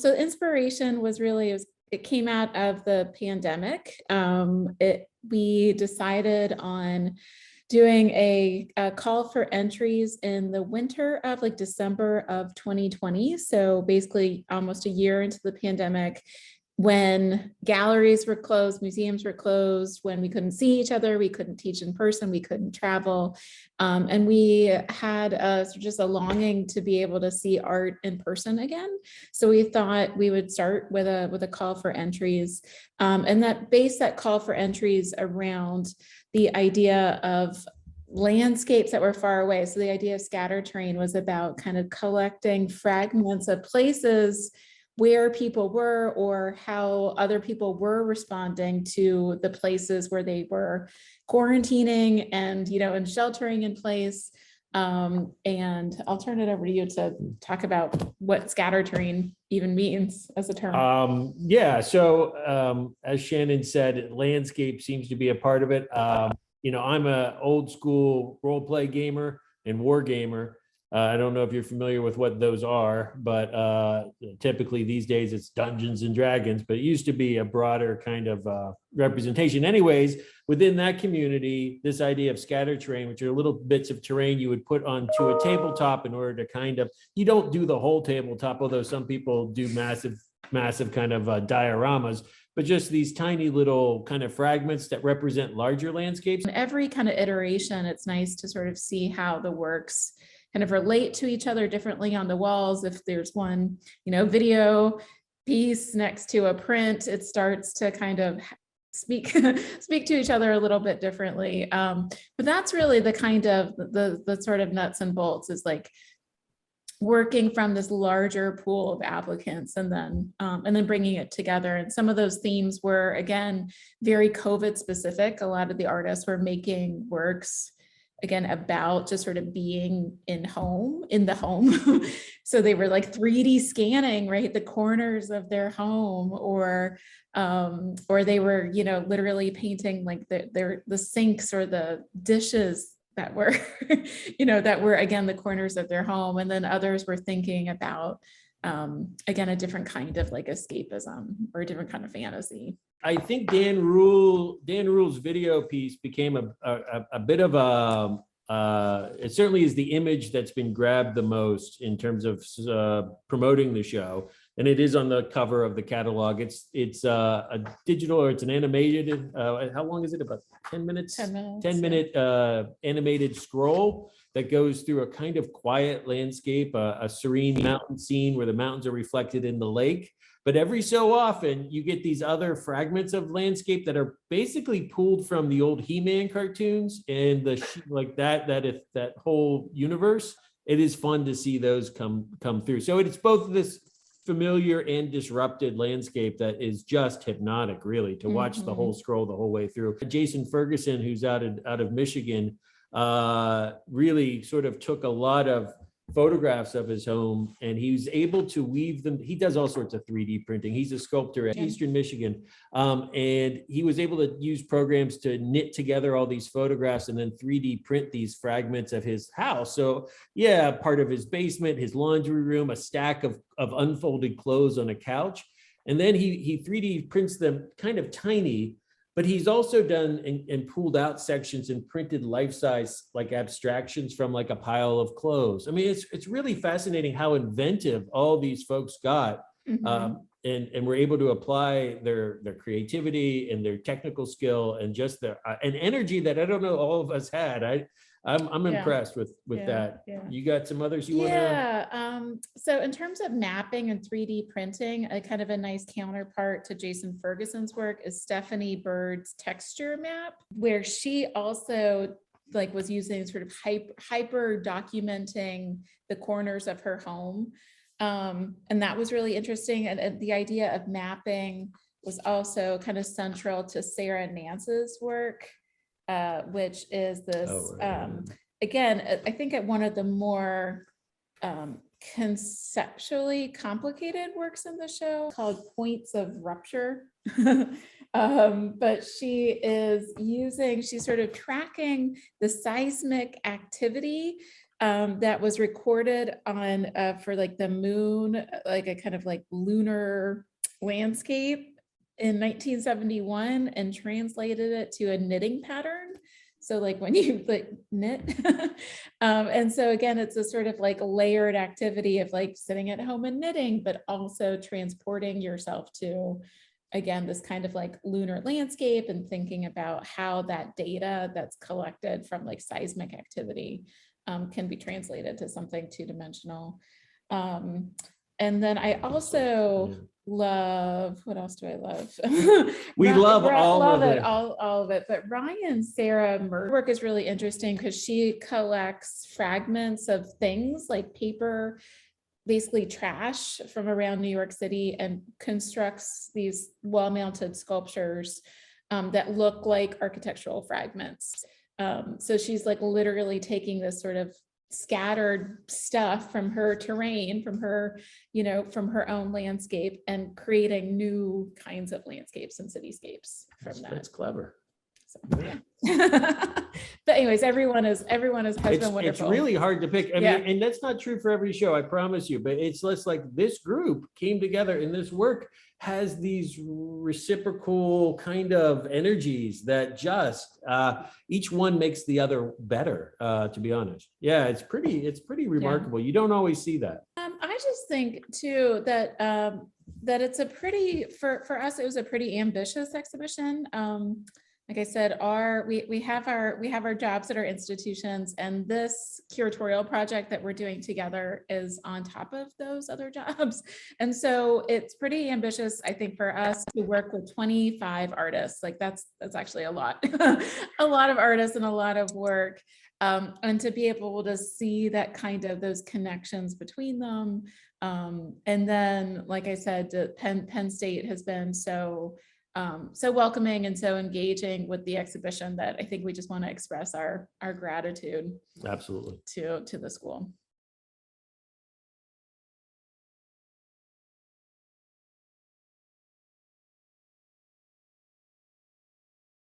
So inspiration was really, it came out of the pandemic. We decided on doing a call for entries in the winter of like December of 2020. So basically almost a year into the pandemic, when galleries were closed, museums were closed, when we couldn't see each other, we couldn't teach in person, we couldn't travel. And we had just a longing to be able to see art in person again. So we thought we would start with a call for entries, and that call for entries around the idea of landscapes that were far away. So the idea of scatter terrain was about kind of collecting fragments of places where people were or how other people were responding to the places where they were quarantining and, and sheltering in place. And I'll turn it over to you to talk about what scatter terrain even means as a term. As Shannon said, landscape seems to be a part of it. I'm an old school role play gamer and war gamer. I don't know if you're familiar with what those are, but typically these days it's Dungeons and Dragons, but it used to be a broader kind of representation. Anyways, within that community, this idea of scatter terrain, which are little bits of terrain you would put onto a tabletop in order to you don't do the whole tabletop, although some people do massive kind of dioramas, but just these tiny little kind of fragments that represent larger landscapes. In every kind of iteration, it's nice to sort of see how the works kind of relate to each other differently on the walls. If there's one, video piece next to a print, it starts to kind of speak to each other a little bit differently. But that's really the kind of the sort of nuts and bolts, is like working from this larger pool of applicants and then bringing it together. And some of those themes were, again, very COVID specific. A lot of the artists were making works again about just sort of being in the home. So they were like 3D scanning, right, the corners of their home, or they were, literally painting like the sinks or the dishes that were, that were again the corners of their home. And then others were thinking about again a different kind of like escapism or a different kind of fantasy. I think Dan Rule's video piece became a bit of it certainly is the image that's been grabbed the most in terms of promoting the show, and it is on the cover of the catalog. It's a digital, or it's an animated. How long is it? About 10 minutes. 10 minutes. 10-minute animated scroll that goes through a kind of quiet landscape, a serene mountain scene where the mountains are reflected in the lake. But every so often you get these other fragments of landscape that are basically pulled from the old He-Man cartoons and that whole universe. It is fun to see those come through. So it's both this familiar and disrupted landscape that is just hypnotic, really, to watch the whole scroll the whole way through. Jason Ferguson, who's out of Michigan, really sort of took a lot of photographs of his home, and he was able to weave them. He does all sorts of 3D printing. He's a sculptor at Eastern Michigan, and he was able to use programs to knit together all these photographs and then 3D print these fragments of his house. So yeah, part of his basement, his laundry room, a stack of unfolded clothes on a couch, and then he 3D prints them kind of tiny. But he's also done and pulled out sections and printed life-size like abstractions from like a pile of clothes. I mean, it's really fascinating how inventive all these folks got, and were able to apply their creativity and their technical skill and just an energy that I don't know all of us had. I'm impressed with that. Yeah. You got some others you want to? Yeah. So in terms of mapping and 3D printing, a kind of a nice counterpart to Jason Ferguson's work is Stephanie Bird's texture map, where she also was using sort of hyper documenting the corners of her home. And that was really interesting. And the idea of mapping was also kind of central to Sarah Nance's work. Which is this, again, I think at one of the more conceptually complicated works in the show called Points of Rupture. But she's sort of tracking the seismic activity that was recorded on for like the moon, like a kind of like lunar landscape in 1971, and translated it to a knitting pattern. So like when you like knit, and so again, it's a sort of like layered activity of like sitting at home and knitting, but also transporting yourself to, again, this kind of like lunar landscape, and thinking about how that data that's collected from like seismic activity can be translated to something two-dimensional. And then I also love, what else do I love? We love all of it. All of it. But Ryan Sarah Murray's work is really interesting because she collects fragments of things like paper, basically trash from around New York City, and constructs these wall-mounted sculptures that look like architectural fragments. So she's like literally taking this sort of scattered stuff from her terrain, from her, from her own landscape, and creating new kinds of landscapes and cityscapes from that. That's clever. So, yeah. But anyways, everyone has been wonderful. It's really hard to pick. I mean, and that's not true for every show, I promise you, but it's less like this group came together, and this work has these reciprocal kind of energies that just each one makes the other better, to be honest. Yeah, it's pretty remarkable. You don't always see that. I just think too that that it's a pretty, for us, it was a pretty ambitious exhibition. Like I said, we have our jobs at our institutions, and this curatorial project that we're doing together is on top of those other jobs. And so it's pretty ambitious, I think, for us to work with 25 artists. Like that's actually a lot, a lot of artists and a lot of work. And to be able to see that kind of those connections between them. And then, like I said, Penn State has been so welcoming and so engaging with the exhibition that I think we just want to express our gratitude. Absolutely. To the school.